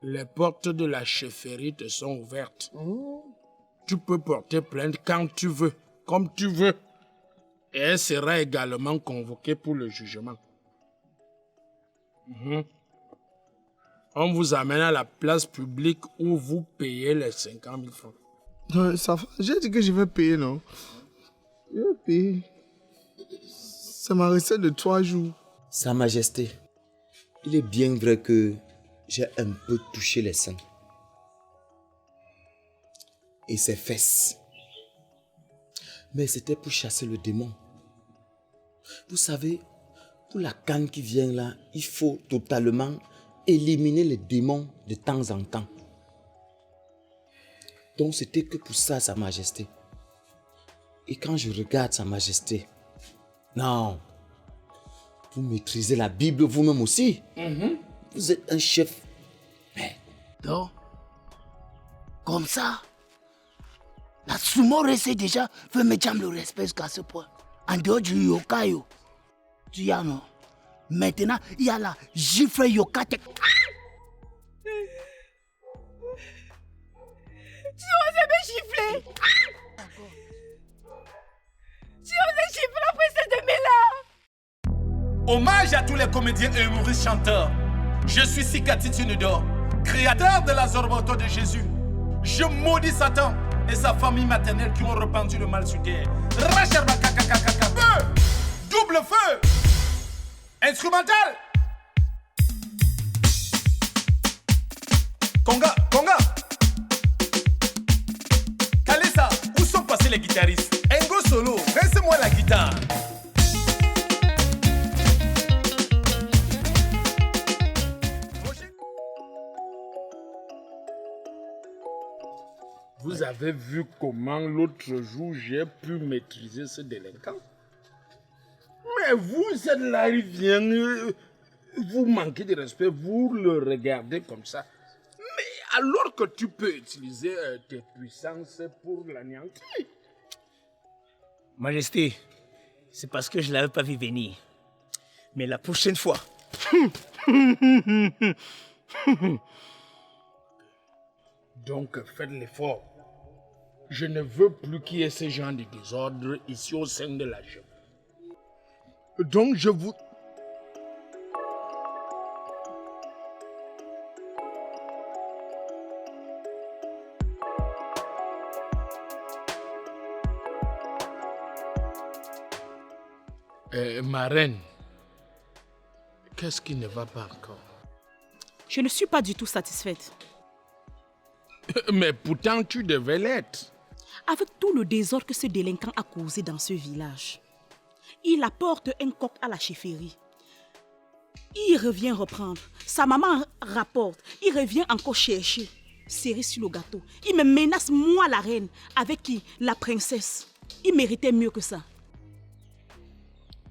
Les portes de la chefferie te sont ouvertes. Tu peux porter plainte quand tu veux, comme tu veux. Et elle sera également convoquée pour le jugement. On vous amène à la place publique où vous payez les 50 000 francs. Non, ça va. J'ai dit que je vais payer, non? Je vais payer. C'est ma recette de 3 jours. Sa Majesté, il est bien vrai que j'ai un peu touché les seins. Et ses fesses. Mais c'était pour chasser le démon. Vous savez, pour la canne qui vient là, il faut totalement éliminer les démons de temps en temps. Donc c'était que pour ça, Sa Majesté. Et quand je regarde Sa Majesté, non, vous maîtrisez la Bible vous-même aussi. Vous êtes un chef. Mais donc, comme ça, la sumo reste déjà veut me dire le respect jusqu'à ce point. En dehors du yokayo, tu y as non. Maintenant, il y a la gifle yokate. Tu osais me gifler. Tu osais gifler la princesse de Mela. Hommage à tous les comédiens et humoristes chanteurs. Je suis Sikati Tunudor, créateur de la Zorboto de Jésus. Je maudis Satan et sa famille maternelle qui ont répandu le mal sur terre. Feu! Double feu! Instrumental! Conga! Kalesa, où sont passés les guitaristes? Engo solo, rince-moi la guitare. Vous avez vu comment l'autre jour j'ai pu maîtriser ce délinquant? Mais vous êtes là, il vient, vous manquez de respect, vous le regardez comme ça. Mais alors que tu peux utiliser tes puissances pour l'anéantir. Majesté, c'est parce que je ne l'avais pas vu venir. Mais la prochaine fois... Donc faites l'effort. Je ne veux plus qu'il y ait ce genre de désordre ici au sein de la chef. Donc je vous... Ma reine, qu'est-ce qui ne va pas encore? Je ne suis pas du tout satisfaite. Mais pourtant tu devais l'être. Avec tout le désordre que ce délinquant a causé dans ce village, il apporte un coq à la chefferie. Il revient reprendre. Sa maman rapporte. Il revient encore chercher. Cerise sur le gâteau. Il me menace, moi la reine. Avec qui? La princesse. Il méritait mieux que ça.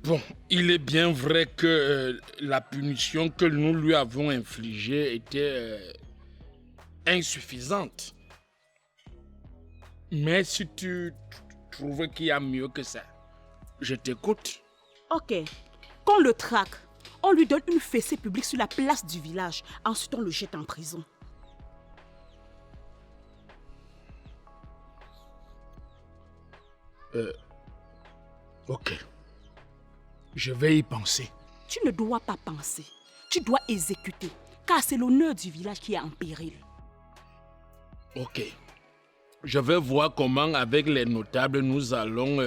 Bon, il est bien vrai que la punition que nous lui avons infligée était insuffisante. Mais si tu trouves qu'il y a mieux que ça, je t'écoute. Ok. Qu'on le traque, on lui donne une fessée publique sur la place du village. Ensuite, on le jette en prison. Ok. Je vais y penser. Tu ne dois pas penser. Tu dois exécuter. Car c'est l'honneur du village qui est en péril. Ok. Je vais voir comment, avec les notables, nous allons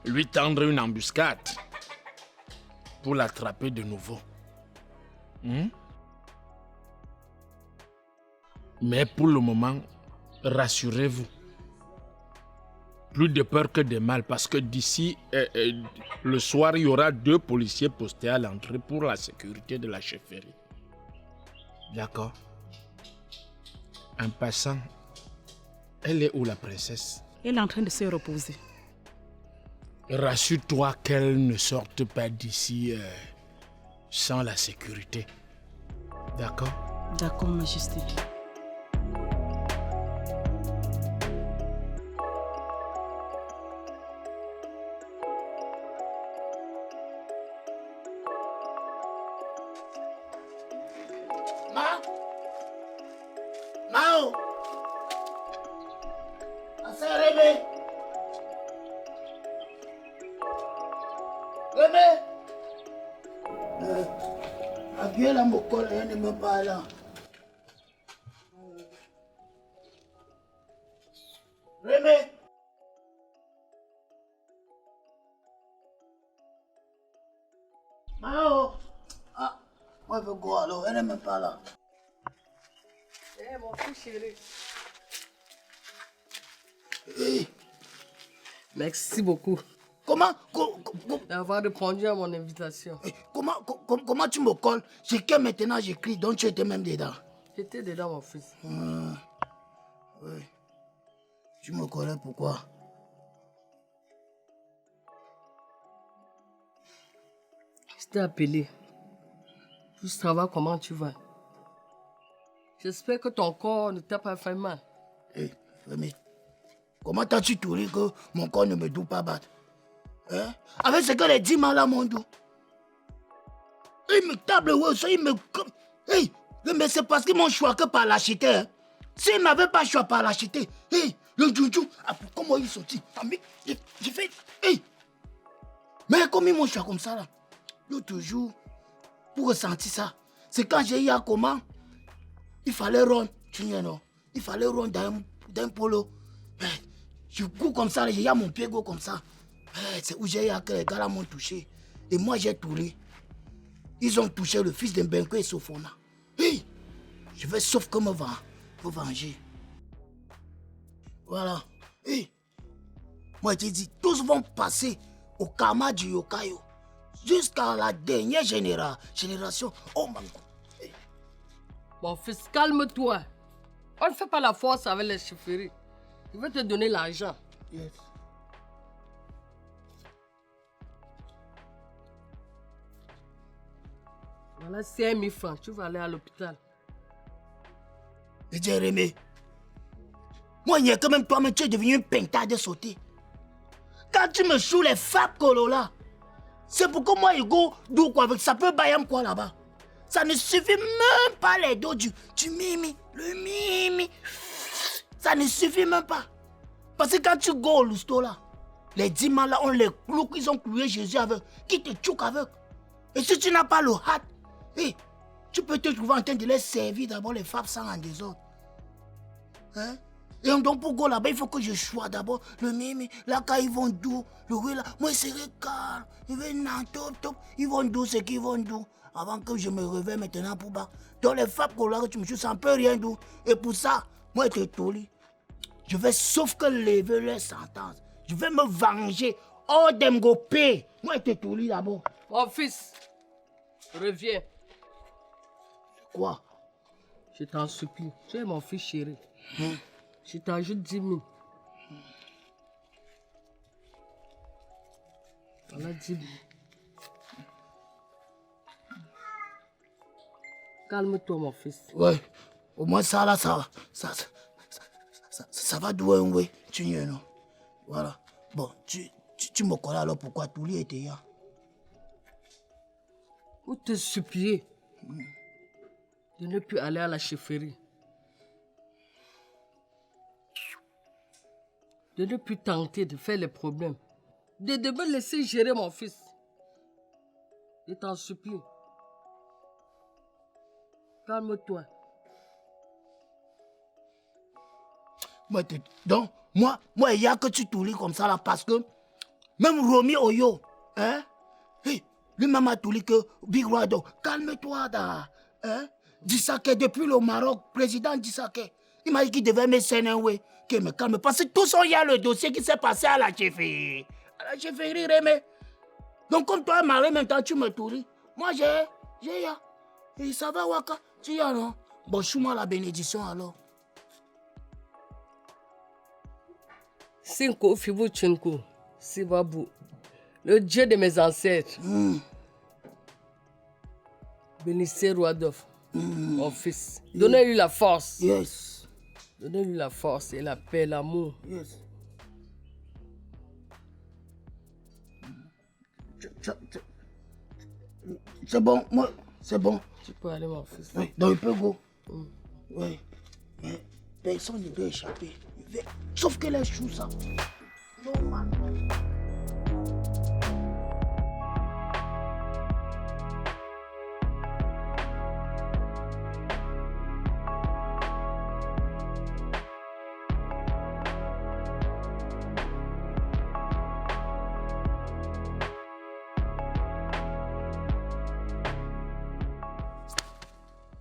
lui tendre une embuscade pour l'attraper de nouveau. Mais pour le moment, rassurez-vous. Plus de peur que de mal, parce que d'ici le soir, il y aura 2 policiers postés à l'entrée pour la sécurité de la chefferie. D'accord? En passant, elle est où la princesse? Elle est en train de se reposer. Rassure-toi qu'elle ne sorte pas d'ici sans la sécurité. D'accord? D'accord, Majesté. Mao. Assez Rémé. Rémé. Appuyez la mocole, elle ne me parle là. Rémé. Mao. Ah, moi je veux quoi alors, elle ne me parle là. Eh, mon fils chéri. Hey. Merci beaucoup Comment d'avoir répondu à mon invitation. comment tu me colles? C'est que maintenant j'écris, donc tu étais même dedans. J'étais dedans, mon fils. Oui. Tu me connais pourquoi? Je t'ai appelé pour savoir comment tu vas. J'espère que ton corps ne t'a pas fait mal. Hé, Rémi, comment t'as-tu tourné que mon corps ne me doit pas battre? Hein? Avec ce que les 10 là m'ont dit. Ils me tablent, ils me... Hey, mais c'est parce qu'ils m'ont choisi par l'acheter. Hein? S'ils ne m'avaient pas choisi par l'acheter, hey, le joujou, comment ils sont sortis? J'ai fait... Hey. Mais comme ils m'ont choisi comme ça, là, l'autre jour, pour ressentir ça, c'est quand j'ai eu un comment, il fallait rendre, tu sais, non? Il fallait rendre d'un polo. Je cours comme ça, j'ai eu mon pied go comme ça. C'est où j'ai eu que les gars là m'ont touché. Et moi j'ai tourné. Ils ont touché le fils de Benko et Sofona. Hey, je vais sauf que me venger. Voilà. Hey. Moi j'ai dit, tous vont passer au karma du yokayo. Jusqu'à la dernière génération. Oh mon God. Hey. Mon fils, calme-toi. On ne fait pas la force avec les chefferies. Je vais te donner l'argent. Yes. Voilà 5 000 francs. Tu vas aller à l'hôpital. Et Jérémie, moi, il n'y a quand même toi-même, tu es devenu une pentade de sauter. Quand tu me joues les Fab Colola, c'est pourquoi moi, je go d'où quoi avec ça peut bailler quoi là-bas. Ça ne suffit même pas les dos du mimi, le mimi. Ça ne suffit même pas. Parce que quand tu go au lousto là, les 10 man là, on les clous, ils ont cloué Jésus avec, qui te choque avec. Et si tu n'as pas le hat, hey, tu peux te trouver en train de les servir d'abord les femmes sans en désordre. Hein? Et donc pour go là-bas, il faut que je choisis d'abord le mimi. Là, quand ils vont doux, le oui là, moi c'est calme. Ils vont top. Ils vont doux ce qu'ils vont doux. Avant que je me réveille maintenant pour bas. Dans les femmes que tu me joues, ça ne peut rien doux. Et pour ça, moi je te tolie. Je vais sauf que lever leur sentence. Je vais me venger. Oh, dem go pay. Moi je te tolie d'abord. Mon fils, reviens. Quoi? Je t'en supplie. Tu es mon fils chéri. Je t'ajoute 10 000. Voilà 10 000. Calme-toi, mon fils. Ouais. Au moins ça là, ça va douer un way. Tu n'y es non? Voilà. Bon, tu me connais alors pourquoi tout lui était là? Pour te supplier de ne plus aller à la chefferie. De ne plus tenter de faire les problèmes. De me laisser gérer mon fils. Je t'en supplie. Calme-toi. Donc, moi, il y a que tu toulis comme ça là parce que même Romy Oyo, hein? Hey, lui-même a touli que Big Rado, calme-toi da, hein? Dissake depuis le Maroc, président Dissake, il m'a dit qu'il devait me s'énerver, qu'il me calme parce que tout ça, il y a le dossier qui s'est passé à la chefferie. À la chefferie, Rémé. Donc, comme toi, Marie, maintenant, tu me toulis. Moi, j'ai ya. Et ça va, Waka? Tu y as, non? Bon, choue-moi la bénédiction alors. Cinco Fibu Chinko, Sibabu, le Dieu de mes ancêtres. Bénissez Rodolphe, mon fils. Donnez-lui la force. Yes. Donnez-lui la force et la paix, l'amour. Yes. C'est bon, moi, c'est bon. Tu peux aller, mon fils. Oui, donc il peut go. Oui. personne ne doit échapper. Sauf que les choux, ça. Normal.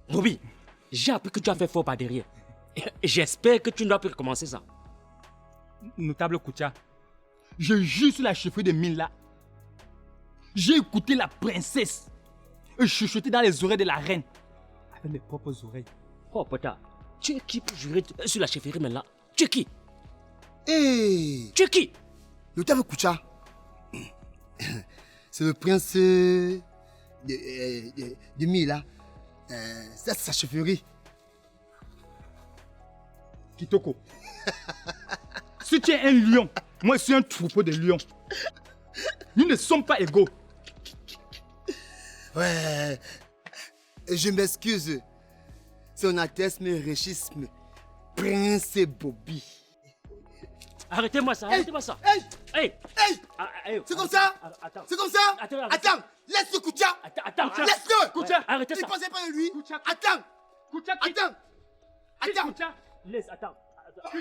Bobby, j'ai appris que tu as fait fort par derrière. J'espère que tu ne dois plus recommencer ça. Notable Koutia, je jure sur la chefferie de mine là. J'ai écouté la princesse chuchoter dans les oreilles de la reine. Avec mes propres oreilles. Oh putain, tu es qui pour jurer sur la chefferie maintenant? Tu es qui? Hey! Tu es qui? Notable Koutia. C'est le prince de Mila. C'est sa chefferie. Kitoko. Si tu es un lion, moi je suis un troupeau de lions. Nous ne sommes pas égaux. Ouais. Je m'excuse. Son Altesse me réchisme. Prince Bobby. Arrêtez-moi ça, arrêtez-moi ça. Hey! Hey! Hey! C'est comme ça? Attends. C'est comme ça? Attends! Laisse-le, Koutia! Attends! Laisse-le! Koutia, arrêtez ça! Ne pensez pas de lui! Koutia, Attends! Koutia, Attends! Attends! Koutia, laisse, attends.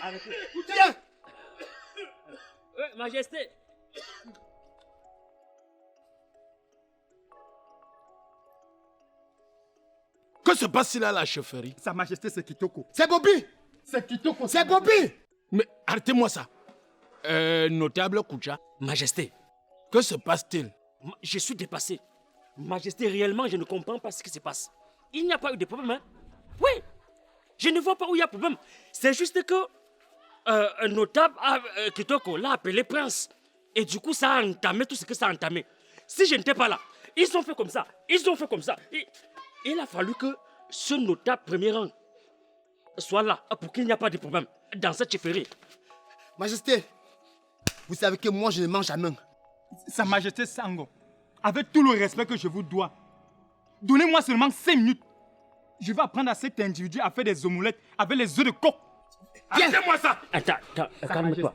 Arrêtez. Viens! Majesté! Que se passe-t-il à la chefferie? Sa Majesté, c'est Kitoko. C'est Bobby! C'est Kitoko. C'est Bobby! Mais arrêtez-moi ça. Notable Koutia. Majesté. Que se passe-t-il? Je suis dépassé. Majesté, réellement, je ne comprends pas ce qui se passe. Il n'y a pas eu de problème, hein? Oui! Je ne vois pas où il y a problème. C'est juste que un notable, Kitoko, l'a appelé prince. Et du coup, ça a entamé tout ce que ça a entamé. Si je n'étais pas là, ils ont fait comme ça. Ils ont fait comme ça. Et il a fallu que ce notable premier rang soit là pour qu'il n'y ait pas de problème dans cette chefferie. Majesté, vous savez que moi, je ne mange jamais. Sa Majesté Sango, avec tout le respect que je vous dois, donnez-moi seulement 5 minutes. Je vais apprendre à cet individu à faire des omelettes avec les œufs de coq. Arrêtez-moi ça! Attends, calme-toi.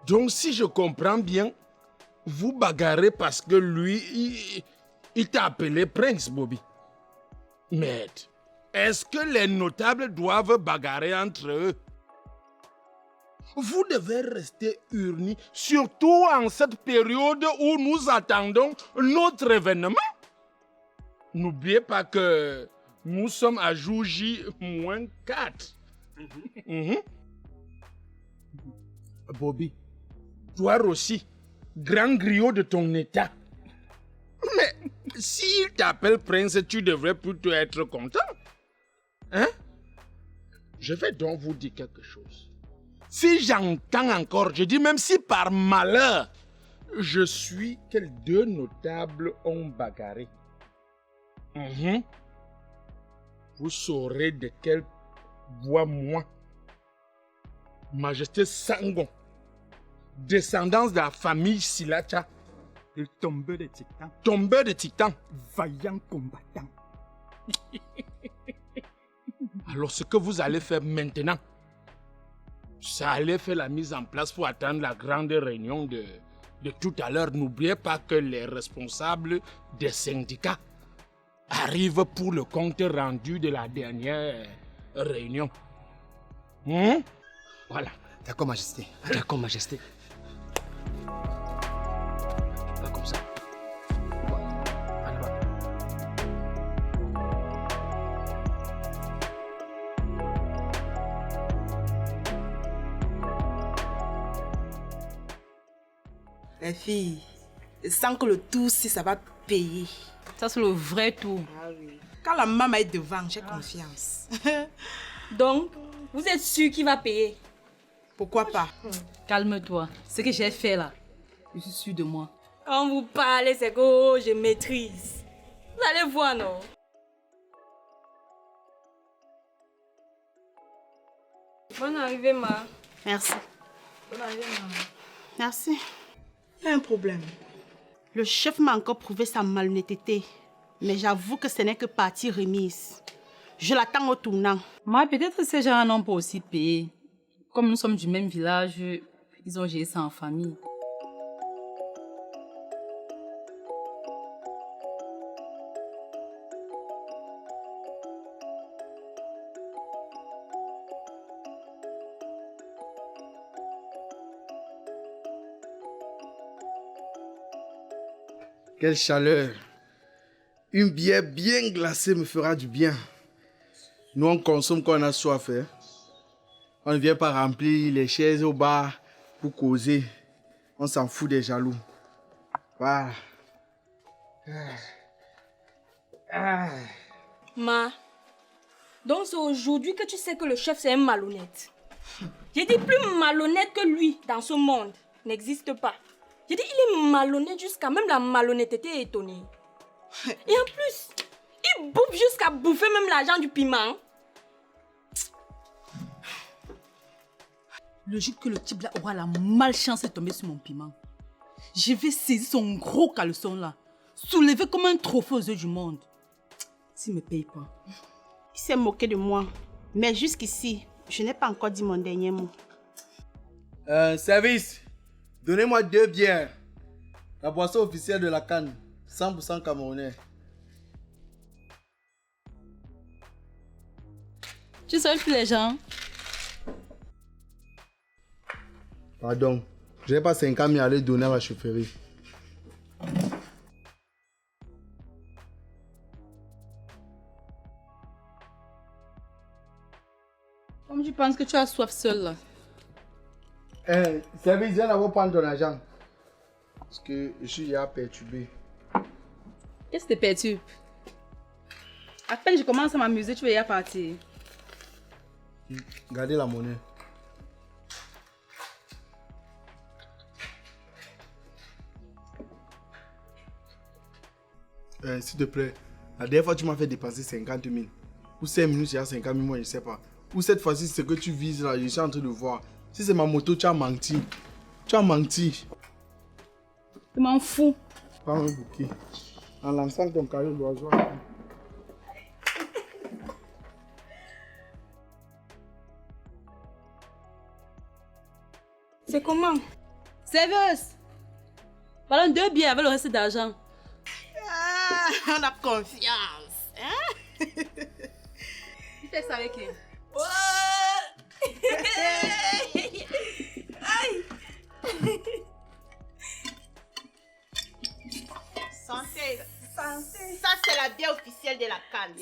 Donc, si je comprends bien, vous bagarrez parce que lui, il t'a appelé Prince Bobby. Mais est-ce que les notables doivent bagarrer entre eux? Vous devez rester unis, surtout en cette période où nous attendons notre événement. N'oubliez pas que nous sommes à jour J-4. Bobby, toi aussi, grand griot de ton état. Mais s'il t'appelle prince, tu devrais plutôt être content. Hein? Je vais donc vous dire quelque chose. Si j'entends encore, je dis même si par malheur, je suis que deux notables ont bagarré. Vous saurez de quel bois moi, Majesté Sangon, descendance de la famille Silacha, le tombeur de Titan. Tombeur de Titan. Vaillant combattant. Alors ce que vous allez faire maintenant, ça allait faire la mise en place pour attendre la grande réunion de tout à l'heure. N'oubliez pas que les responsables des syndicats arrivent pour le compte rendu de la dernière réunion. Voilà. D'accord, Majesté. D'accord, Majesté. Pas comme ça. Les filles, sans que le tout, si ça va payer. Ça, c'est le vrai tout. Ah oui. Quand la maman est devant, j'ai confiance. Donc, vous êtes sûr qu'il va payer? Pourquoi pas? Calme-toi. Ce que j'ai fait là, je suis sûre de moi. Quand vous parlez, c'est que je maîtrise. Vous allez voir, non? Bonne arrivée, ma. Merci. Bonne arrivée, maman. Merci. Il y a un problème. Le chef m'a encore prouvé sa malhonnêteté. Mais j'avoue que ce n'est que partie remise. Je l'attends au tournant. Moi, peut-être ces gens n'ont pas aussi payé. Comme nous sommes du même village, ils ont géré ça en famille. Quelle chaleur. Une bière bien glacée me fera du bien. Nous, on consomme quand on a soif. Hein? On ne vient pas remplir les chaises au bar pour causer. On s'en fout des jaloux. Voilà. Ma, donc c'est aujourd'hui que tu sais que le chef c'est un malhonnête. J'ai dit plus malhonnête que lui dans ce monde n'existe pas. J'ai dit il est malhonnête jusqu'à même la malhonnêteté est étonnée. Et en plus, il bouffe jusqu'à bouffer même l'argent du piment. Logique que le type là aura la malchance de tomber sur mon piment. Je vais saisir son gros caleçon là, soulever comme un trophée aux yeux du monde. S'il me paye pas. Il s'est moqué de moi. Mais jusqu'ici, je n'ai pas encore dit mon dernier mot. Service. Donnez-moi 2 bières. La boisson officielle de la canne. 100% camerounais. Tu sauves plus les gens? Pardon. Je n'ai pas 50 000 à aller donner à la chaufferie. Comme tu penses que tu as soif seul là? Service, viens d'abord prendre ton argent. Parce que je suis déjà perturbé. Qu'est-ce qui te perturbe? À peine je commence à m'amuser, tu veux y partir. Gardez la monnaie. S'il te plaît, la dernière fois tu m'as fait dépenser 50 000. Pour 5 minutes, il y a 50 000, moi je ne sais pas. Pour cette fois-ci, ce que tu vises là, je suis en train de voir. Si c'est ma moto, tu as menti. Tu as menti. Je m'en fous. Prends un bouquet. En lançant ton carré d'oiseau. C'est comment? Serveuse! Voilà 2 bières avec le reste d'argent. Ah, on a confiance. Hein? Tu fais ça avec qui? Aïe. Santé. Santé. Ça, c'est la bière officielle de la canne.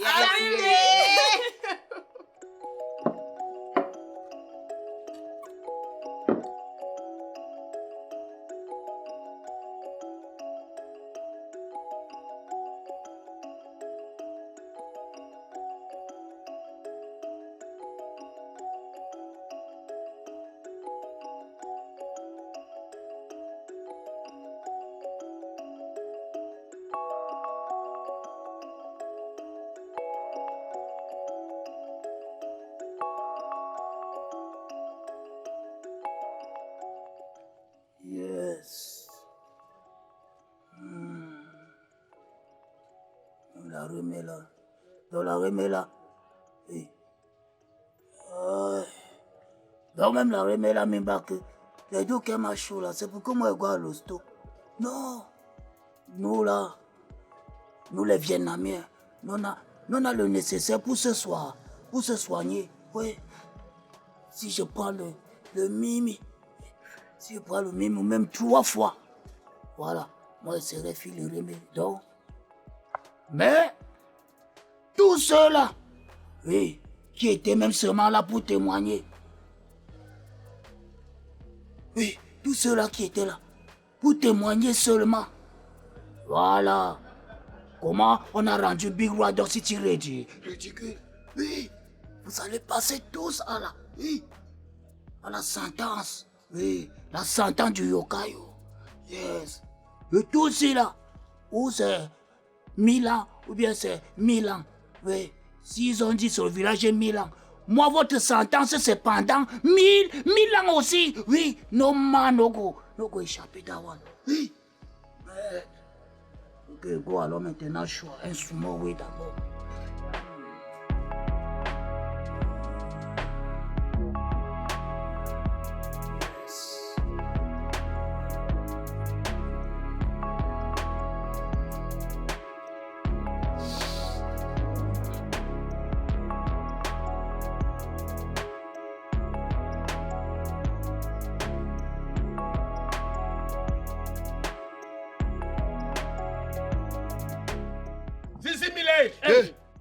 Yes. On la remet là. On la remet là. Oui. Donc même la remet là, même pas que les deux qui m'a chaud là, c'est pour que moi je vois l'hosto. Non. Nous là, nous les Vietnamiens, nous on a le nécessaire pour ce soir, pour se soigner. Oui. Si je prends le mimi, si je prends le mimi même 3 fois, voilà, moi je serai filé remède. Donc, mais tous ceux-là, oui, qui étaient même seulement là pour témoigner, oui, tous ceux-là qui étaient là pour témoigner seulement, voilà, comment on a rendu Big Brother City ridicule. Oui, vous allez passer tous à la, oui, à la sentence, oui, la sentence du Yokayo. Yes. Et tout cela, ou c'est 1000 ans, ou bien c'est 1000 ans. Oui, s'ils ont dit sur le village 1000 ans, moi votre sentence c'est pendant 1000 ans aussi. Oui, no man, no go échapper d'avoir. Oui. Mais, ok, go alors maintenant, choix un sumo, oui d'abord.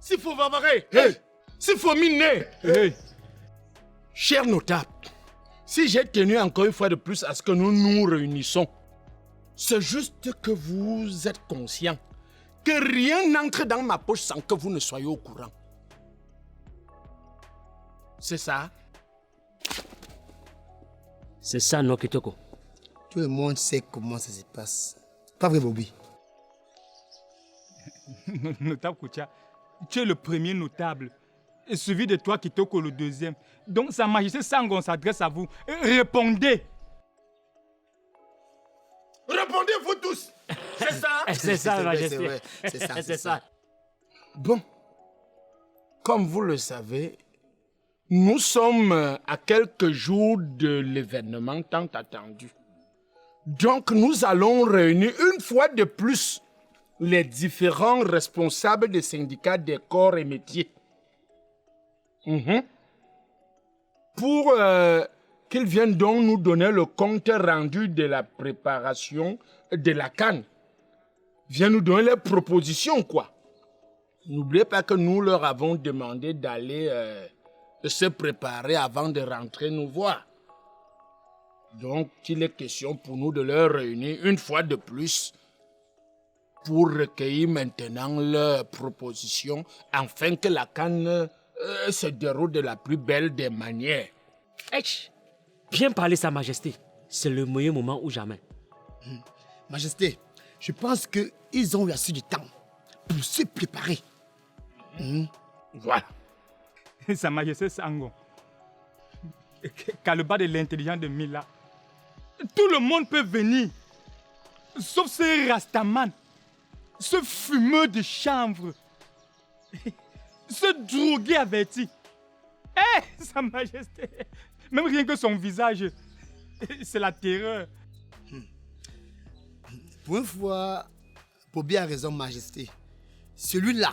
s'il faut Vavarer, s'il faut miner. Cher notable, si j'ai tenu encore une fois de plus à ce que nous nous réunissons, c'est juste que vous êtes conscient que rien n'entre dans ma poche sans que vous ne soyez au courant. C'est ça? C'est ça, non, Kitoko? Tout le monde sait comment ça se passe. Pas vrai, Bobby? Notable Koutia, tu es le premier notable, et suivi de toi, Kitoko, le deuxième. Donc, Sa Majesté Sangon s'adresse à vous. Répondez! Répondez, vous tous! C'est ça? C'est ça, Majesté. C'est ça. Bon, comme vous le savez, nous sommes à quelques jours de l'événement tant attendu. Donc, nous allons réunir une fois de plus les différents responsables des syndicats des corps et métiers. Pour qu'ils viennent donc nous donner le compte rendu de la préparation de la CAN. Viens nous donner les propositions, quoi. N'oubliez pas que nous leur avons demandé d'aller se préparer avant de rentrer nous voir. Donc, il est question pour nous de leur réunir une fois de plus pour recueillir maintenant leurs propositions afin que la CAN se déroule de la plus belle des manières. Bien parler, Sa Majesté. C'est le meilleur moment ou jamais. Majesté, je pense qu'ils ont eu assez de temps pour se préparer. Voilà. Sa Majesté Sangon, qu'à le bas de l'intelligence de Mila, tout le monde peut venir, sauf ce Rastaman, ce fumeur de chanvre, ce drogué averti. Sa Majesté, même rien que son visage, c'est la terreur. Pour une fois, Bobby a raison, Majesté. Celui-là,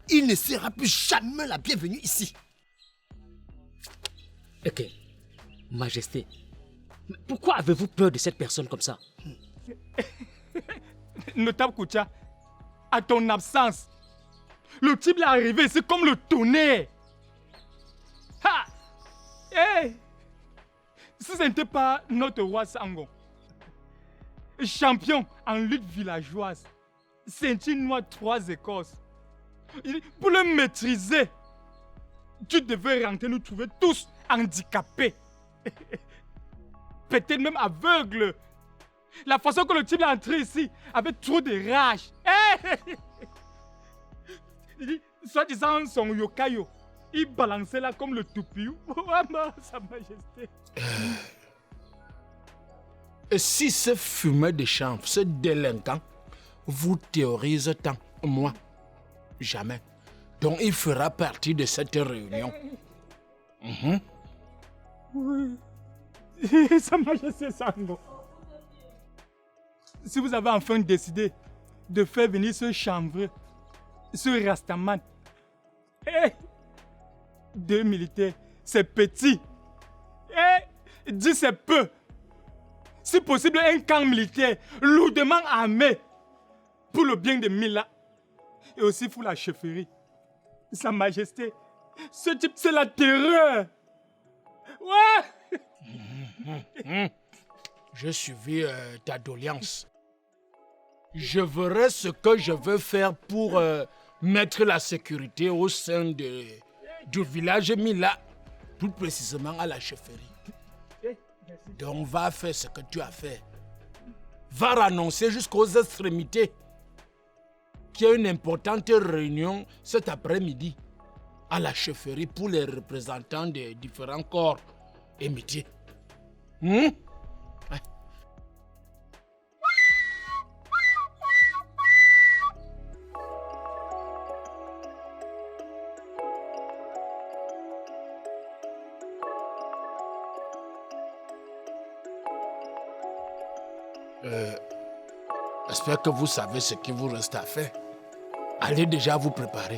il ne sera plus jamais la bienvenue ici. Ok, Majesté, mais pourquoi avez-vous peur de cette personne comme ça? Notable Koutia, à ton absence, le type est arrivé, c'est comme le tonnerre. Ha! Hey! Si ce n'était pas notre roi Sangon, champion en lutte villageoise, ceinture noire 3 écorces, pour le maîtriser, tu devais rentrer nous trouver tous handicapés. Peut-être même aveugles. La façon que le type est entré ici avait trop de rage. Soit disant son yokayo, il balançait là comme le toupiou. Sa Majesté. Et si ce fumeur de chanvre, ce délinquant, vous théorise tant, moi, jamais. Donc il fera partie de cette réunion. Oui. Sa Majesté Sango. Si vous avez enfin décidé de faire venir ce chanvreux, ce Rastaman, 2 militaires, c'est petit. 10 c'est peu. Si possible, un camp militaire lourdement armé pour le bien de Mila et aussi pour la chefferie. Sa Majesté, ce type, c'est la terreur. Ouais. Je suivis ta doléance. Je verrai ce que je veux faire pour mettre la sécurité au sein du village Mila, plus précisément à la chefferie. Donc va faire ce que tu as fait. Va annoncer jusqu'aux extrémités qu'il y a une importante réunion cet après-midi à la chefferie pour les représentants des différents corps et métiers. J'espère que vous savez ce qu'il vous reste à faire. Allez déjà vous préparer.